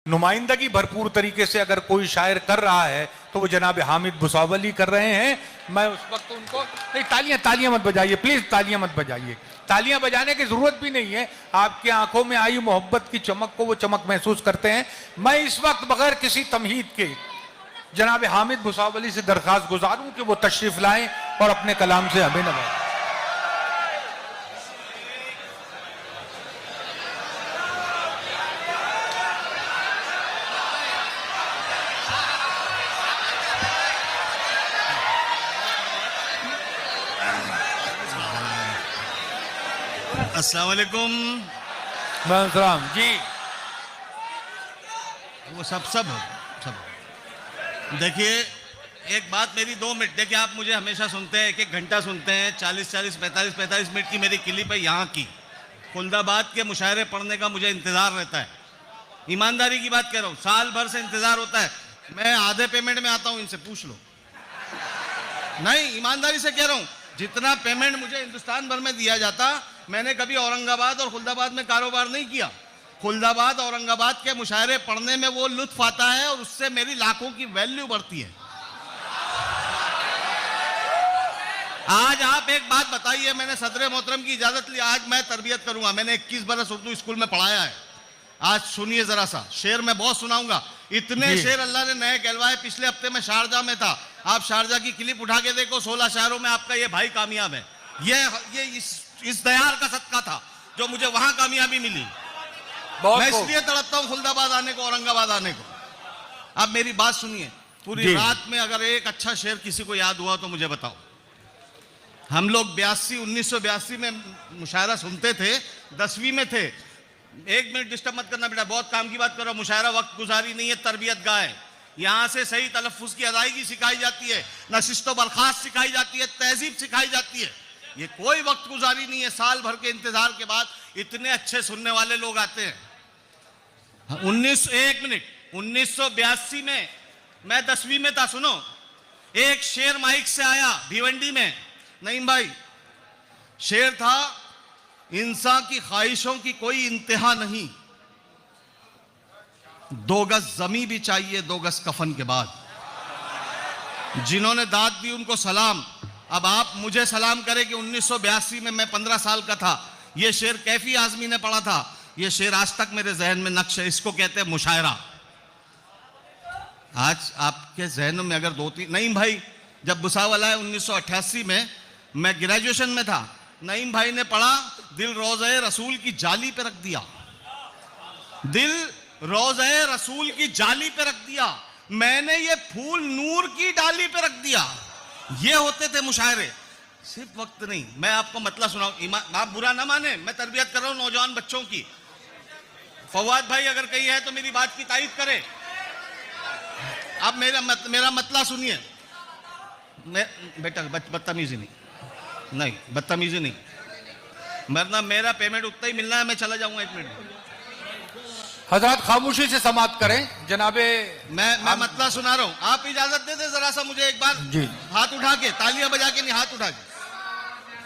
नुमाइंदगी भरपूर तरीके से अगर कोई शायर कर रहा है तो वो जनाब हामिद भुसावली कर रहे हैं। मैं उस वक्त उनको नहीं, तालियां मत बजाइए प्लीज, तालियां मत बजाइए। तालियां बजाने की जरूरत भी नहीं है, आपकी आंखों में आई मोहब्बत की चमक को वो चमक महसूस करते हैं। मैं इस वक्त बगैर किसी तमहीद के जनाब हामिद भुसावली से दरखास्त गुजारूं कि वो तशरीफ लाएं और अपने कलाम से हमें नवाजें। अस्सलाम वालेकुम। जी वो सब देखिए, एक बात मेरी 2 मिनट देखिए। आप मुझे हमेशा सुनते हैं, 1-1 घंटा सुनते हैं, 40-40 45-45 मिनट की मेरी क्लिप है यहाँ की। खुल्दाबाद के मुशायरे पढ़ने का मुझे इंतजार रहता है, ईमानदारी की बात कह रहा हूँ, साल भर से इंतजार होता है। मैं आधे पेमेंट में आता हूँ, इनसे पूछ लो। नहीं, ईमानदारी से कह रहा हूँ, जितना पेमेंट मुझे हिंदुस्तान भर में दिया जाता, मैंने कभी औरंगाबाद और खुल्दाबाद में कारोबार नहीं किया। खुल्दाबाद औरंगाबाद के मुशायरे पढ़ने में वो लुत्फ आता है और उससे मेरी लाखों की वैल्यू बढ़ती है। आज आप एक बात बताइए, मैंने सदर मोहतरम की इजाजत ली, आज मैं तरबियत करूंगा। मैंने 21 बरस उर्दू स्कूल में पढ़ाया है। आज सुनिए जरा सा शेर, मैं बहुत सुनाऊंगा। इतने शेर अल्लाह ने नए कहलवाए। पिछले हफ्ते में शारजा में था, आप शारजा की क्लिप उठा के देखो, 16 शहरों में आपका ये भाई कामयाब है। ये इस दयार का सदका था जो मुझे वहां कामयाबी मिली। मैं इसलिए तड़पता हूं खुल्दाबाद आने को, औरंगाबाद आने को। आप मेरी बात सुनिए, पूरी रात में अगर एक अच्छा शेर किसी को याद हुआ तो मुझे बताओ। हम लोग 1982 में मुशायरा सुनते थे, 10वीं में थे। 1 मिनट डिस्टर्ब मत करना बेटा, बहुत काम की बात करो। मुशायरा वक्त गुजारी नहीं है, तरबियत गाह है। यहां से सही तलफ्फुज की अदायगी सिखाई जाती है, नशिस्तो बर्खास्त सिखाई जाती है, तहजीब सिखाई जाती है। ये कोई वक्त गुजारी नहीं है। साल भर के इंतजार के बाद इतने अच्छे सुनने वाले लोग आते हैं। 1982 में मैं 10वीं में था। सुनो, एक शेर माइक से आया भिवंडी में, नईम भाई। शेर था, इंसान की ख्वाहिशों की कोई इंतहा नहीं, 2 गज जमी भी चाहिए 2 गज कफन के बाद। जिन्होंने दाद दी उनको सलाम। अब आप मुझे सलाम करें कि 1982 में मैं 15 साल का था, यह शेर कैफी आजमी ने पढ़ा था। यह शेर आज तक मेरे जहन में नक्श है। इसको कहते हैं मुशायरा। आज आपके जहन में अगर 2-3 नईम भाई, जब भुसावला है 1988 में, मैं ग्रेजुएशन में था। नईम भाई ने पढ़ा, दिल रोज़े रसूल की जाली पे रख दिया, दिल रोज़े रसूल की जाली पे रख दिया, मैंने ये फूल नूर की डाली पे रख दिया। ये होते थे मुशायरे। सिर्फ वक्त नहीं, मैं आपको मतलब सुनाऊं, आप बुरा ना माने, मैं तरबियत कर रहा हूं नौजवान बच्चों की। फवाद भाई अगर कही है तो मेरी बात की तारीफ करे। अब मेरा मतलब सुनिए। बेटा बदतमीजी नहीं, बदतमीजी नहीं। मरना मेरा पेमेंट उतना ही मिलना है, मैं चला जाऊंगा 1 मिनट। हजरत खामोशी से समाप्त करें जनाबे। मैं मतलब सुना रहा हूं, आप इजाजत दे दे जरा सा मुझे एक बार जी। हाथ उठा के, तालियां बजा के नहीं, हाथ उठा के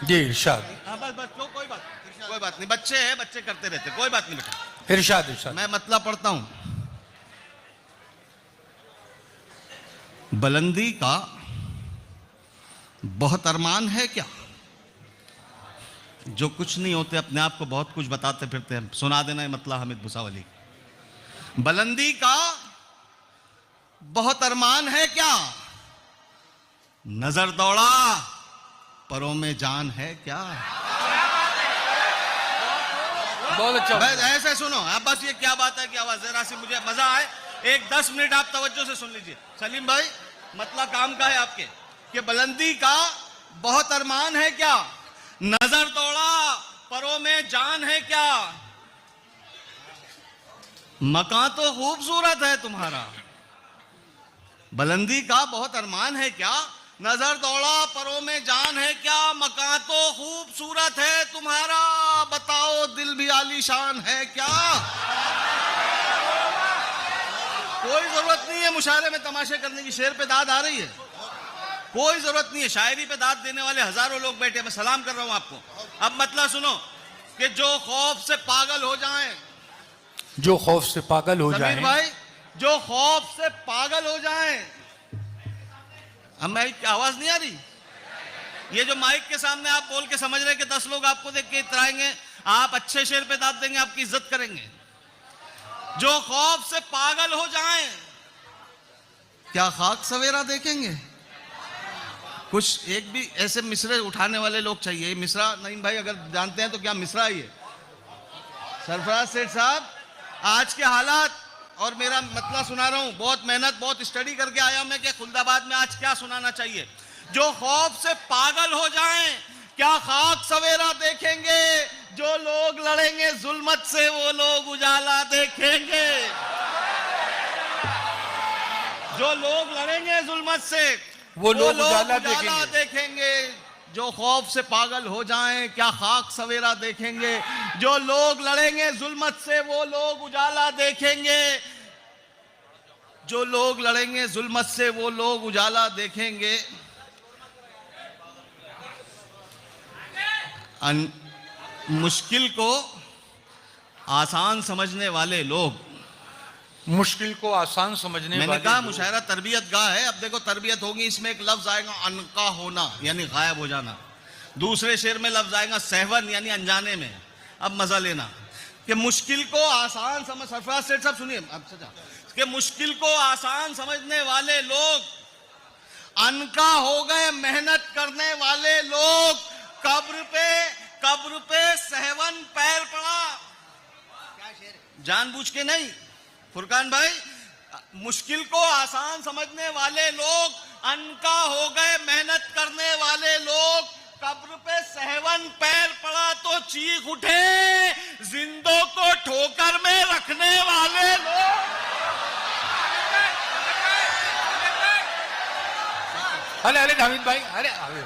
जी। इरशाद। हाँ बस कोई बात नहीं, बच्चे हैं, बच्चे करते रहते, कोई बात नहीं बेटा। इरशाद। मैं मतलब पढ़ता हूं। बुलंदी का बहुत अरमान है क्या, जो कुछ नहीं होते अपने आप को बहुत कुछ बताते फिरते हैं। सुना देना है मतलब हामिद भुसावली। बुलंदी का बहुत अरमान है क्या, नजर दौड़ा परों में जान है क्या। बहुत अच्छा। ऐसे सुनो आप, बस ये क्या बात है कि आवाज जरा सी मुझे मजा आए। एक 10 मिनट आप तवज्जो से सुन लीजिए। सलीम भाई, मतलब काम का है आपके कि बुलंदी का बहुत अरमान है क्या, नजर दौड़ा परों में जान है क्या, मकान तो खूबसूरत है तुम्हारा। बुलंदी का बहुत अरमान है क्या, नजर दौड़ा परों में जान है क्या, मकान तो खूबसूरत है तुम्हारा, बताओ दिल भी आलीशान है क्या। कोई जरूरत नहीं है मुशायरे में तमाशे करने की। शेर पे दाद आ रही है, कोई जरूरत नहीं है। शायरी पे दाद देने वाले हजारों लोग बैठे, मैं सलाम कर रहा हूं आपको। अब मतलब सुनो कि जो खौफ से पागल हो जाएं, जो खौफ से पागल हो समीर जाएं, भाई, जो खौफ से पागल हो जाएं। हम मेरी आवाज नहीं आ रही? ये जो माइक के सामने आप बोल के समझ रहे कि 10 लोग आपको देख के इतराएंगे, आप अच्छे शेर पे दाद देंगे, आपकी इज्जत करेंगे। जो खौफ से पागल हो जाएं, क्या खाक सवेरा देखेंगे? कुछ एक भी ऐसे मिसरे उठाने वाले लोग चाहिए। मिसरा नईम भाई अगर जानते हैं तो क्या मिसरा है ये? सरफराज सेठ साहब, आज के हालात, और मेरा मतलब सुना रहा हूं, बहुत मेहनत, बहुत स्टडी करके आया मैं कि खुलदाबाद में आज क्या सुनाना चाहिए। जो खौफ से पागल हो जाएं, क्या खाक सवेरा देखेंगे? जो लोग लड़ेंगे जुल्मत से वो लोग उजाला देखेंगे। जो लोग लड़ेंगे जुल्मत से वो लोग उजाला देखेंगे। जो खौफ से पागल हो जाएं, क्या खाक सवेरा देखेंगे? जो लोग लड़ेंगे जुल्मत से वो लोग उजाला देखेंगे। जो लोग लड़ेंगे जुल्मत से वो लोग उजाला देखेंगे। मुश्किल को आसान समझने वाले लोग, मुश्किल को आसान समझने मैंने वाले कहा लोग। मुशायरा तरबियत गाह है। अब देखो तरबियत होगी, इसमें एक लफ्ज आएगा अनका होना यानी गायब हो जाना। दूसरे शेर में लफ्ज आएगा सहवन यानी अनजाने में। अब मजा लेना कि मुश्किल को आसान समझ, सरफराज सेठ साहब सुनिए अब सजा, कि मुश्किल को आसान समझने वाले लोग अनका हो गए मेहनत करने वाले लोग। कब्र पे सहवन पैर पड़ा, जानबूझ के नहीं फुरकान भाई। मुश्किल को आसान समझने वाले लोग अनका हो गए मेहनत करने वाले लोग। कब्र पे सहवन पैर पड़ा तो चीख उठे जिंदों को ठोकर में रखने वाले लोग। अरे अरे हामिद भाई, अरे अरे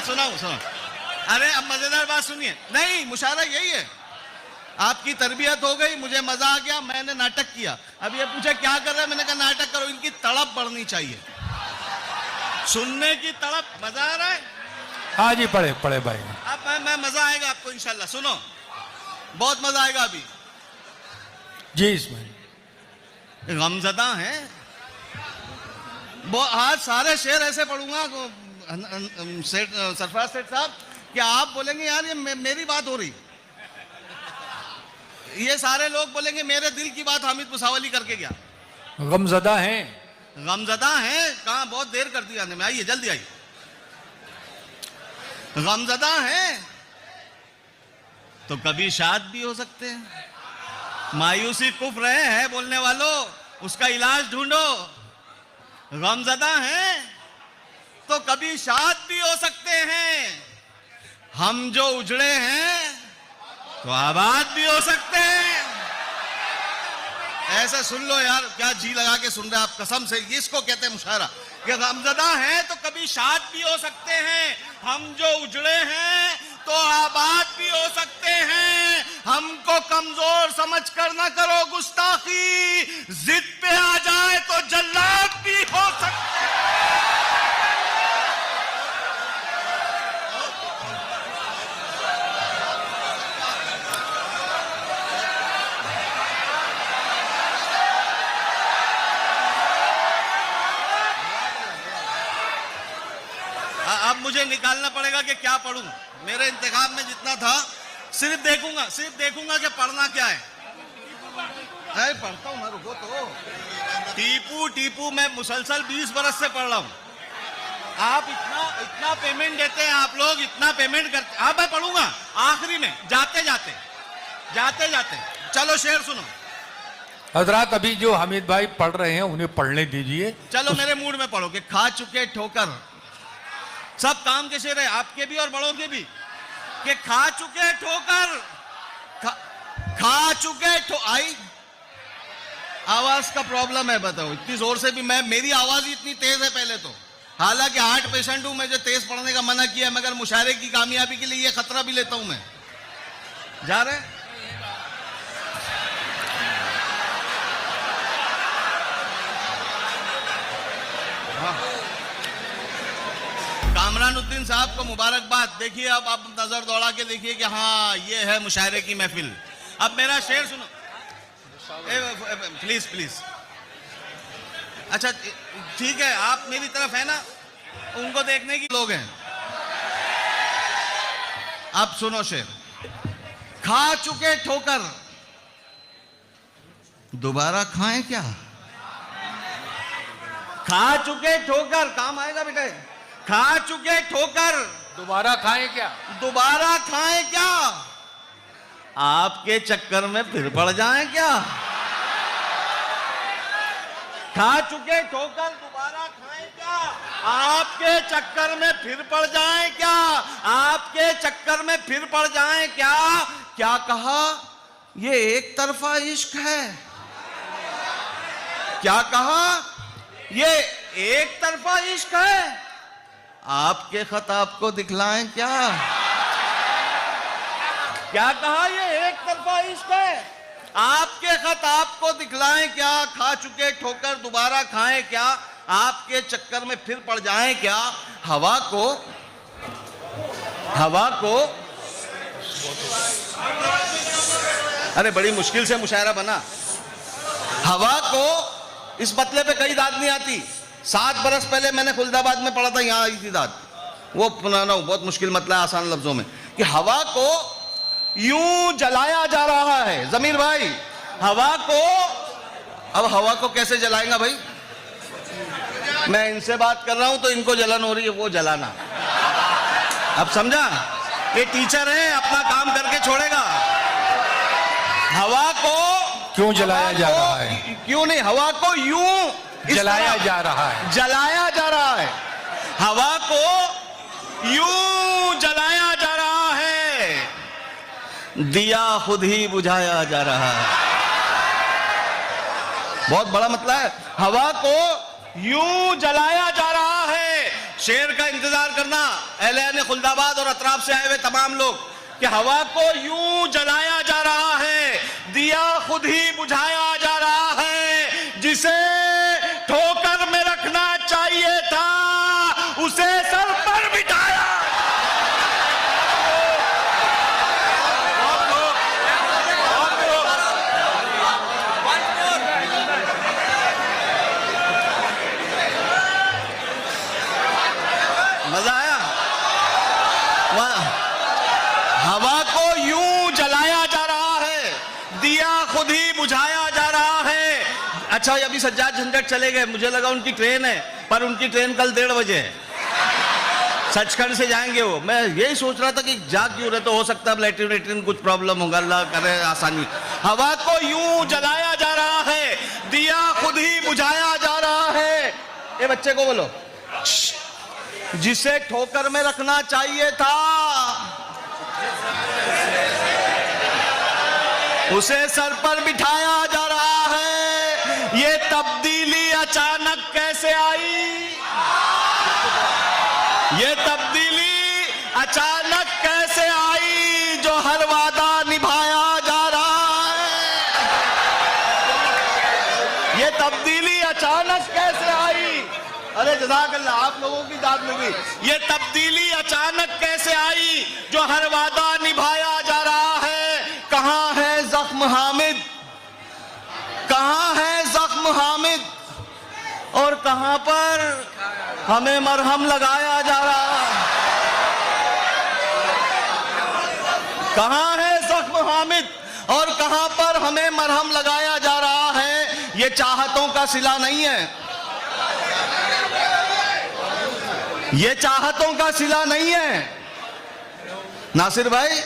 सुनाओ। अरे अब मजेदार बात सुनिए। नहीं, मुशायरा यही है। आपकी तरबियत हो गई, मुझे मजा आ गया, मैंने नाटक किया। अब ये पूछे क्या कर रहे हैं, मैंने कहा नाटक करो। इनकी तड़प बढ़नी चाहिए, सुनने की तड़प। मजा आ रहा है? हाँ जी, पढ़े पढ़े भाई। अब मैं मजा आएगा आपको इंशाल्लाह। सुनो, बहुत मजा आएगा अभी जी। इसमें गमजदा है। आज सारे शेर ऐसे पढ़ूंगा सरफराज सेठ साहब कि आप बोलेंगे यार ये मेरी बात हो रही। ये सारे लोग बोलेंगे मेरे दिल की बात हामिद मुसावली करके गया। गमजदा हैं। गमजदा हैं? कहाँ, बहुत देर कर दी आने में। आइए जल्दी आइए। गमजदा हैं तो कभी शाद भी हो सकते हैं। मायूसी कुफ्र है बोलने वालों, उसका इलाज ढूंढो। गमजदा हैं तो कभी शाद भी हो सकते हैं। हम जो उजड़े हैं तो आबाद भी हो सकते हैं। ऐसा सुन लो यार, क्या जी लगा के सुन रहे आप, कसम से। इसको कहते हैं मुशायरा कि गमजदा हैं तो कभी शाद भी हो सकते हैं। हम जो उजड़े हैं तो आबाद भी हो सकते हैं। हमको कमजोर समझकर ना करो गुस्ताखी, जिद पे आ जाए तो जल्लाद भी हो सकते हैं। अब मुझे निकालना पड़ेगा कि क्या पढ़ूं। मेरे इंतखाब में जितना था सिर्फ देखूंगा कि पढ़ना क्या है। अरे पढ़ता हूं मैं, रुको तो। टीपू मैं मुसलसल 20 बरस से पढ़ रहा हूं। आप इतना पेमेंट देते हैं, आप लोग इतना पेमेंट करते। हाँ मैं पढ़ूंगा आखिरी में, जाते जाते। चलो शेर सुनो। हजरात, अभी जो हामिद भाई पढ़ रहे हैं उन्हें पढ़ने दीजिए। चलो मेरे मूड में पढ़ो कि खा चुके ठोकर। सब काम के शेर है, आपके भी और बड़ों के भी, कि खा चुके ठोकर। खा चुके आई आवाज का प्रॉब्लम है, बताओ। इतनी जोर से भी मेरी आवाज ही इतनी तेज है पहले तो। हालांकि हार्ट पेशेंट हूं, मुझे तेज पढ़ने का मना किया, मगर मुशायरे की कामयाबी के लिए ये खतरा भी लेता हूं मैं। जा रहे कामरानुद्दीन साहब को मुबारकबाद। देखिए अब आप नजर दौड़ा के देखिए कि हाँ ये है मुशायरे की महफिल। अब मेरा शेर सुनो प्लीज प्लीज। अच्छा ठीक है, आप मेरी तरफ है ना, उनको देखने की लोग हैं। अब सुनो शेर। खा चुके ठोकर दोबारा खाएं क्या? खा चुके ठोकर, काम आएगा बेटे। खा चुके ठोकर दोबारा खाएं क्या? दोबारा खाएं क्या? आपके चक्कर में फिर पड़ जाएं क्या? खा चुके ठोकर दोबारा खाएं क्या? आपके चक्कर में फिर पड़ जाएं क्या? आपके चक्कर में फिर पड़ जाएं क्या? क्या कहा? ये एक तरफा इश्क है। क्या कहा? ये एक तरफा इश्क है। आपके खत आपको दिखलाएं क्या? क्या कहा? ये एक तरफा इश्क है। आपके खत आपको दिखलाएं क्या? खा चुके ठोकर दोबारा खाएं क्या? आपके चक्कर में फिर पड़ जाएं क्या? हवा को अरे बड़ी मुश्किल से मुशायरा बना। हवा को इस मतले पे कई दाद नहीं आती। 7 बरस पहले मैंने खुलदाबाद में पढ़ा था, यहां आई थी दाद। वो पुराना बहुत मुश्किल मतला है, आसान लफ्जों में कि हवा को यूं जलाया जा रहा है। जमीर भाई, हवा को, अब हवा को कैसे जलाएगा भाई? मैं इनसे बात कर रहा हूं तो इनको जलन हो रही है, वो जलाना। अब समझा? ये टीचर है, अपना काम करके छोड़ेगा। हवा को क्यों जलाया जा रहा है? क्यों नहीं, हवा को यूं जलाया जा रहा है। जलाया जा रहा है। हवा को यूं जलाया जा रहा है, दिया खुद ही बुझाया जा रहा है। बहुत बड़ा मतलब है। हवा को यूं जलाया जा रहा है। शेर का इंतजार करना अहले खुलदाबाद और अतराफ से आए हुए तमाम लोग कि हवा को यूं जलाया जा रहा है, दिया खुद ही बुझाया जा रहा है। जिसे ठोकर में रखना चाहिए था उसे सर पर बिठाया। मजा आया? हवा को यूं जलाया जा रहा है, दिया खुद ही बुझाया जा रहा है। अच्छा अभी सज्जाद झंझट चले गए, मुझे लगा उनकी ट्रेन है, पर उनकी ट्रेन कल 1:30 बजे है। सचखंड से जाएंगे वो। मैं यही सोच रहा था कि जाग क्यों रहे, तो हो सकता है लैट्रिन कुछ प्रॉब्लम होगा, अल्लाह करे आसानी। हवा को यूं जलाया जा रहा है, दिया खुद ही बुझाया जा रहा है। ये बच्चे को बोलो, जिसे ठोकर में रखना चाहिए था उसे सर पर बिठाया जा रहा है। ये तब्दीली अचानक कैसे आई? ये तब्दीली अचानक कैसे आई जो हर वादा निभाया जा रहा है? ये तब्दीली अचानक कैसे आई? अरे जज़ाकल्लाह, आप लोगों की दाद में भी। ये तब्दीली अचानक कैसे आई जो हर वादा निभाया जा रहा है? कहां है जख्म हामिद? कहां है जख्म हामिद? और कहां पर हमें मरहम लगाया जा रहा है? कहां है जख्म हामिद और कहां पर हमें मरहम लगाया जा रहा है? ये चाहतों का सिला नहीं है, ये चाहतों का सिला नहीं है नासिर भाई,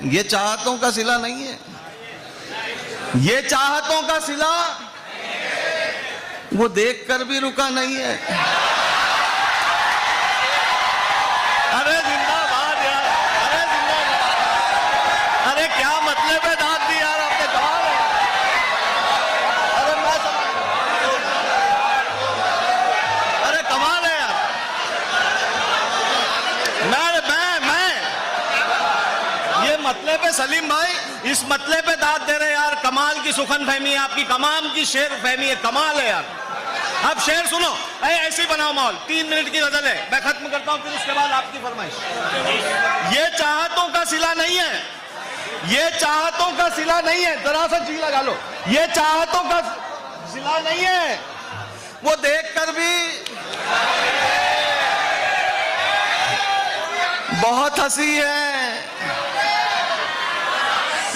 ये चाहतों का सिला नहीं है। ये चाहतों का सिला वो देखकर भी रुका नहीं है। अरे जिंदाबाद यार, अरे जिंदाबाद। अरे क्या मतलब है दाद दी यार, आपने कहा है। अरे अरे कमाल है यार। ये मतले पे सलीम भाई, इस मतले पे दाद दे रहे यार। कमाल की सुखन फहमी है आपकी, कमाल की शेर फहमी है, कमाल है यार। अब शेर सुनो, ऐसे ही बनाओ माहौल। 3 मिनट की गजल है, मैं खत्म करता हूं, फिर उसके बाद आपकी फरमाइश। ये चाहतों का सिला नहीं है, ये चाहतों का सिला नहीं है, जरा सा जी लगा लो, ये चाहतों का सिला नहीं है, वो देखकर भी बहुत हंसी है।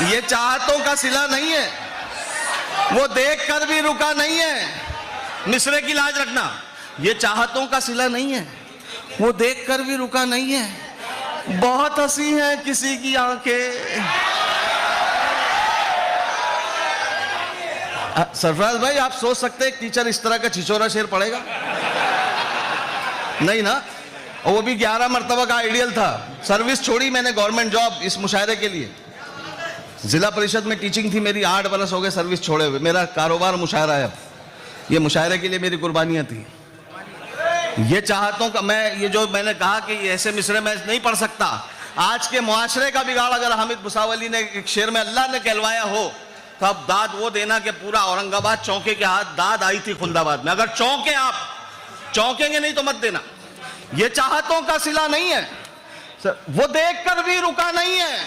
ये चाहतों का सिला नहीं है, वो देखकर भी रुका नहीं है। मिसरे की लाज रखना, ये चाहतों का सिला नहीं है, वो देखकर भी रुका नहीं है। बहुत हंसी है किसी की आंखें। सरफराज भाई, आप सोच सकते हैं टीचर इस तरह का छिछोरा शेर पढ़ेगा? नहीं ना, और वो भी 11 मरतबा का आइडियल था। सर्विस छोड़ी मैंने, गवर्नमेंट जॉब, इस मुशायरे के लिए। जिला परिषद में टीचिंग थी मेरी, 8 बरस हो गए सर्विस छोड़े हुए। मेरा कारोबार मुशायरा है। ये मुशायरे के लिए मेरी कुर्बानियां थी। ये चाहतों का, मैं ये जो मैंने कहा कि ऐसे मिसरे मैं नहीं पढ़ सकता। आज के मुआशरे का बिगाड़ अगर हामिद भुसावली ने एक शेर में अल्लाह ने कहलवाया हो, तो अब दाद वो देना कि पूरा औरंगाबाद चौंके के हाथ। दाद आई थी खुलदाबाद में, अगर चौंके, आप चौंकेंगे नहीं तो मत देना। ये चाहतों का सिला नहीं है, वो देखकर भी रुका नहीं है।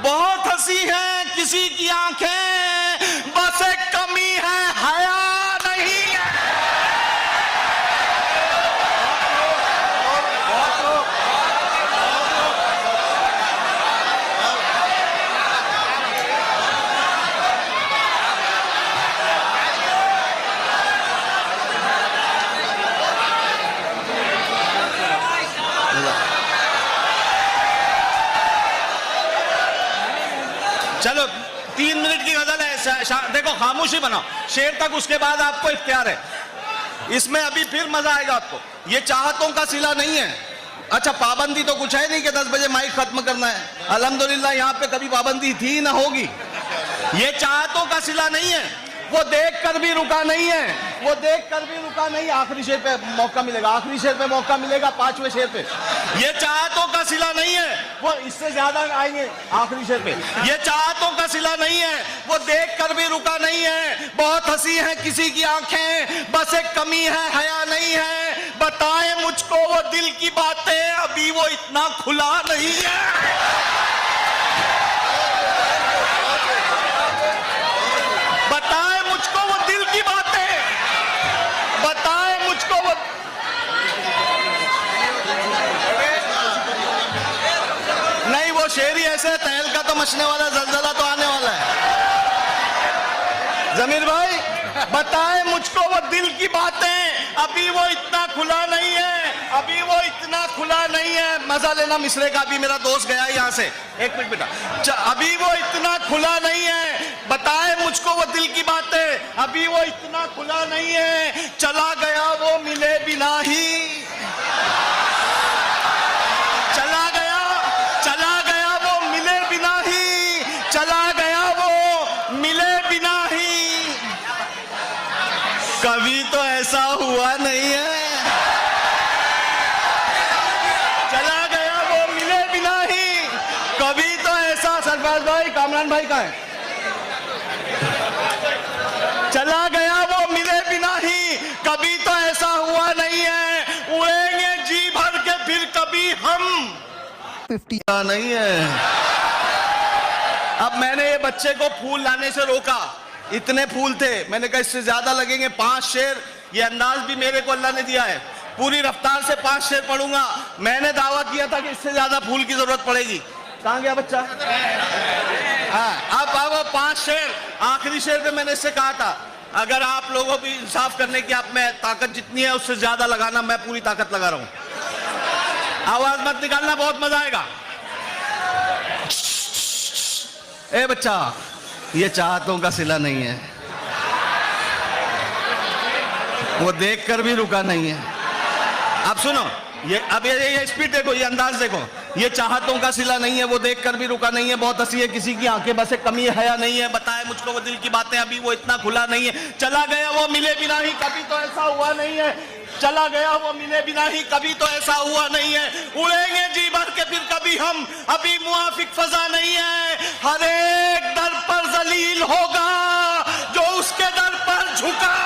बहुत हंसी है किसी की आंखें, बस एक कमी है, हया नहीं है। चलो 3 मिनट की गजल है, देखो खामोशी बनाओ शेर तक, उसके बाद आपको इख्तियार है। इसमें अभी फिर मजा आएगा आपको। ये चाहतों का सिला नहीं है। अच्छा, पाबंदी तो कुछ है नहीं कि 10 बजे माइक खत्म करना है। अल्हम्दुलिल्लाह यहाँ पे कभी पाबंदी थी ना होगी। ये चाहतों का सिला नहीं है, वो देख कर भी रुका नहीं है, वो देख कर भी रुका नहीं। आखिरी शेर पे मौका मिलेगा, आखिरी शेर पे मौका मिलेगा, 5वें शेर पे। ये चाहतों का सिला नहीं है, वो इससे ज्यादा आएंगे आखिरी शेर पे। ये चाहतों का सिला नहीं है, वो देख कर भी रुका नहीं है। बहुत हंसी है किसी की आंखें, बस एक कमी है, हया नहीं है। बताए मुझको वो दिल की बातें, अभी वो इतना खुला नहीं है। बताए मुझको वो दिल की बातें, बताए मुझको वो। नहीं, वो शेर ही ऐसे तहल का तो मचने वाला, जलजला तो आने वाला है। जमीर भाई, बताए मुझको वो दिल की बातें, अभी वो इतना खुला नहीं है, अभी वो इतना खुला नहीं है। मजा लेना मिसरे का, अभी मेरा दोस्त गया यहाँ से, 1 मिनट बेटा। अभी वो इतना खुला नहीं है, बताए मुझको वो दिल की बातें, अभी वो इतना खुला नहीं है। चला गया वो मिले बिना ही, चला गया, चला गया वो मिले बिना ही, चला गया वो मिले बिना ही। कभी तो ऐसा हुआ नहीं है, चला गया वो मिले बिना ही, कभी तो ऐसा। सरफराज भाई, कामरान भाई कहाँ है? चला गया वो मिले बिना ही, कभी तो ऐसा हुआ नहीं है। उड़ेंगे जी भर के फिर कभी हम 50 नहीं है। अब मैंने ये बच्चे को फूल लाने से रोका, इतने फूल थे, मैंने कहा इससे ज्यादा लगेंगे। 5 शेर, ये अंदाज भी मेरे को अल्लाह ने दिया है, पूरी रफ्तार से 5 शेर पढ़ूंगा। मैंने दावा किया था कि इससे ज्यादा फूल की जरूरत पड़ेगी। कहाँ गया बच्चा? हाँ, अब 5 शेर, आखिरी शेर पे मैंने इससे कहा था अगर आप लोगों भी इंसाफ करने की आप में ताकत जितनी है उससे ज्यादा लगाना, मैं पूरी ताकत लगा रहा हूं। आवाज मत निकालना, बहुत मजा आएगा। ए बच्चा, ये चाहतों का सिला नहीं है, वो देखकर भी रुका नहीं है। अब सुनो, ये अब ये स्पीड देखो, ये अंदाज देखो। ये चाहतों का सिला नहीं है, वो देखकर भी रुका नहीं है। बहुत हंसी है किसी की आंखें, बस एक कमी हया नहीं है। बताए मुझको वो दिल की बातें, अभी वो इतना खुला नहीं है। चला गया वो मिले बिना ही, कभी तो ऐसा हुआ नहीं है। चला गया वो मिले बिना ही, कभी तो ऐसा हुआ नहीं है। उड़ेंगे जी भर के फिर कभी हम, अभी मुआफिक फजा नहीं है। हर एक दर पर जलील होगा जो उसके दर पर झुका।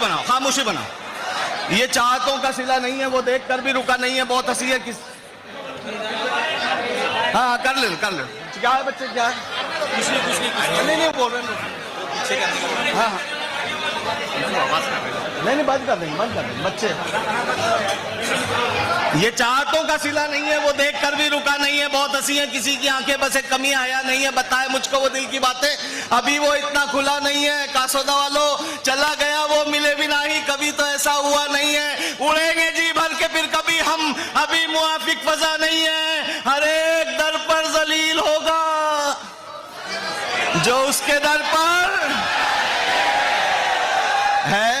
बनाओ, खामोशी बनाओ। ये चाहतों का सिला नहीं है, वो देख कर भी रुका नहीं है, बहुत हंसी है किस। हाँ कर ले क्या है बच्चे, क्या है? कुछ नहीं बोल रहे हैं। हाँ नहीं बंद कर देंगे बच्चे। ये चाहतों का सिला नहीं है, वो देख कर भी रुका नहीं है, बहुत हंसी है किसी की आंखें, बस एक कमी आया नहीं है, बताए मुझको वो दिल की बातें, अभी वो इतना खुला नहीं है। कासोदा वालों, चला गया वो मिले भी नहीं, कभी तो ऐसा हुआ नहीं है, उड़ेंगे जी भर के फिर कभी हम, अभी मुआफिक फजा नहीं है। हर एक दर पर जलील होगा जो उसके दर पर है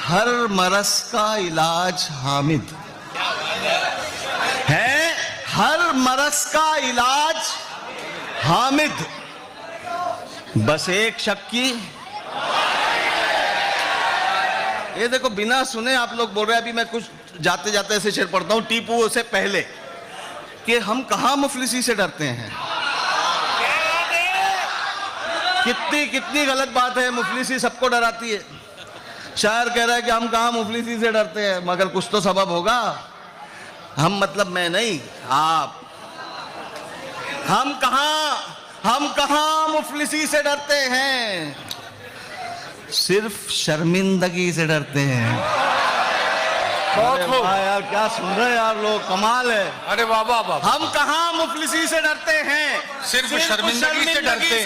हर मरस का इलाज हामिद, है हर मरस का इलाज हामिद, बस एक शक की। ये देखो बिना सुने आप लोग बोल रहे हैं, अभी मैं कुछ जाते जाते ऐसे शेर पढ़ता हूं टीपू से पहले, कि हम कहां मुफलिसी से डरते हैं। कितनी गलत बात है, मुफलिसी सबको डराती है। शायर कह रहा है कि हम कहां मुफलिसी से डरते हैं, मगर कुछ तो सबब होगा। हम मतलब मैं नहीं, आप। हम कहां मुफलिसी से डरते हैं, सिर्फ शर्मिंदगी से डरते हैं। बहुत खूब यार, क्या सुन रहे हैं यार लोग, कमाल है। अरे वाह वाह वाह। हम कहां मुफलिसी से डरते हैं, सिर्फ शर्मिंदगी से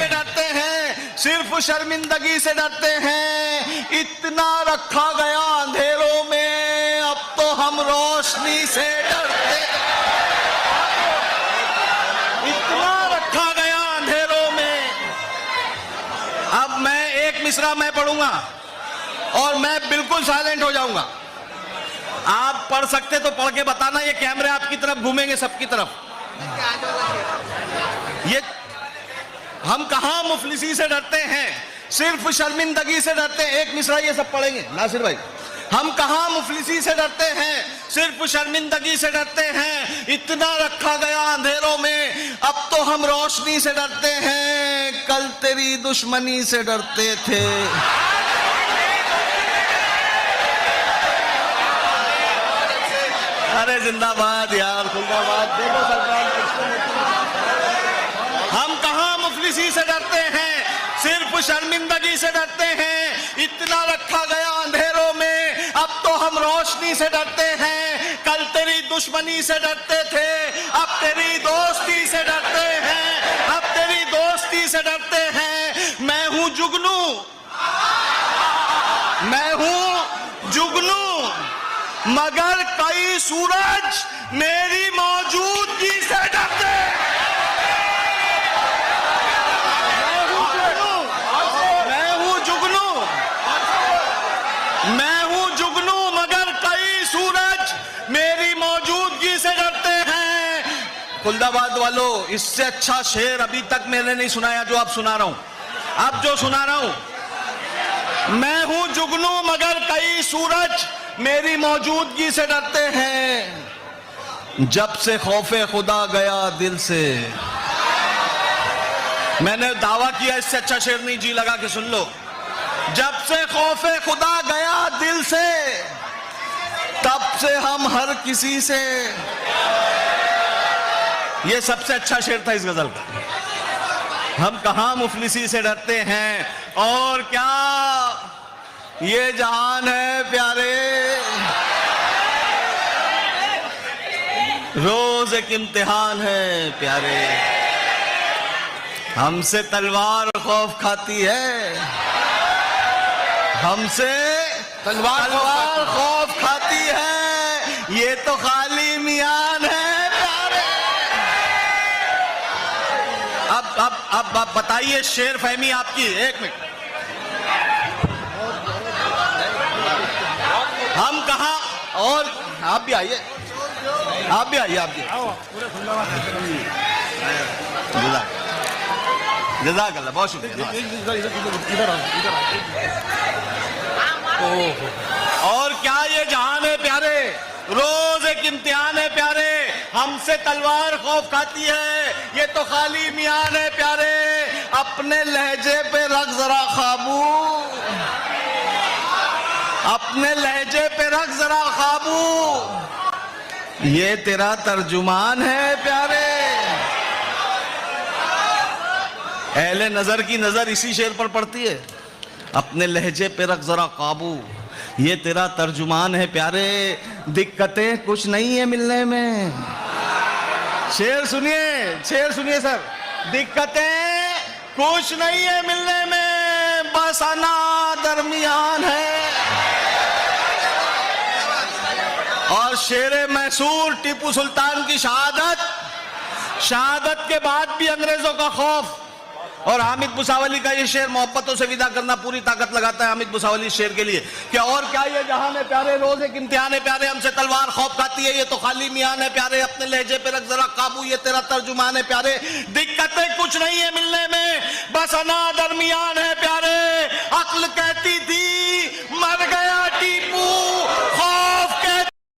डरते हैं, सिर्फ शर्मिंदगी से डरते हैं। इतना रखा गया अंधेरों में, अब तो हम रोशनी से डरते हैं। इतना रखा गया अंधेरों में। अब मैं एक मिसरा मैं पढ़ूंगा और मैं बिल्कुल साइलेंट हो जाऊंगा। आप पढ़ सकते तो पढ़ के बताना, ये कैमरे आपकी तरफ घूमेंगे, सबकी तरफ। ये हम कहां मुफलिसी से डरते हैं, सिर्फ शर्मिंदगी से डरते हैं। एक मिसरा ये सब पढ़ेंगे नासिर भाई। हम कहां मुफलिसी से डरते हैं, सिर्फ शर्मिंदगी से डरते हैं। इतना रखा गया अंधेरों में, अब तो हम रोशनी से डरते हैं। कल तेरी दुश्मनी से डरते थे। अरे जिंदाबाद यार, जिंदाबाद। देखो सरकार, हम कहां मुफलिसी से डरते हैं, सिर्फ शर्मिंदगी से डरते हैं। इतना रखा गया अंधेरों में, अब तो हम रोशनी से डरते हैं। कल तेरी दुश्मनी से डरते थे, अब तेरी दोस्ती से डरते हैं। अब तेरी दोस्ती से डरते हैं। मैं हूं जुगनू, मैं हूं जुगनू, मगर कई सूरज मेरी मौजूदगी से डरते। मैं हूं जुगनू, मगर कई सूरज मेरी मौजूदगी से डरते हैं। खुलदाबाद वालों, इससे अच्छा शेर अभी तक मैंने नहीं सुनाया जो आप सुना रहा हूं। अब जो सुना रहा हूं, मैं हूं जुगनू मगर कई सूरज मेरी मौजूदगी से डरते हैं। जब से खौफे खुदा गया दिल से। मैंने दावा किया, इससे अच्छा शेर नहीं, जी लगा के सुन लो। जब से खौफे खुदा गया दिल से, तब से हम हर किसी से। यह सबसे अच्छा शेर था इस गजल का। हम कहां मुफलिसी से डरते हैं, और क्या ये जहान है प्यारे, रोज एक इम्तिहान है प्यारे। हमसे तलवार खौफ खाती है, हमसे तलवार खौफ खाती है। ये तो खाली मियान है प्यारे। अब बताइए शेर फहमी आपकी, एक मिनट। हम कहां, और आप भी आइए, आप भी आइए, आप भी। जज़ाकल्लाह, बहुत शुक्रिया। और क्या ये जहान है प्यारे, रोज एक इम्तिहान है प्यारे। हमसे तलवार खौफ खाती है, ये तो खाली मियान है प्यारे। अपने लहजे पे रख जरा काबू, अपने लहजे पे रख जरा काबू, ये तेरा तर्जुमान है प्यारे। अहले नजर की नजर इसी शेर पर पड़ती है। अपने लहजे पे रख जरा काबू, ये तेरा तर्जुमान है प्यारे। दिक्कतें कुछ नहीं है मिलने में। शेर सुनिए सर। दिक्कतें कुछ नहीं है मिलने में, बस आना दरमियान है। और शेरे मैसूर टीपू सुल्तान की शहादत के बाद भी अंग्रेजों का खौफ। और हामिद भुसावली का ये शेर मोहब्बतों से विदा करना पूरी ताकत लगाता है हामिद भुसावली शेर के लिए कि और क्या ये जहान है प्यारे, रोज एक इम्तिहान है प्यारे, हमसे तलवार खौफ खाती है, ये तो खाली मियान है प्यारे। अपने लहजे पे रख जरा काबू, ये तेरा तर्जुमान है प्यारे। दिक्कतें कुछ नहीं है मिलने में, बस अना दरमियान है प्यारे। अक्ल कहती थी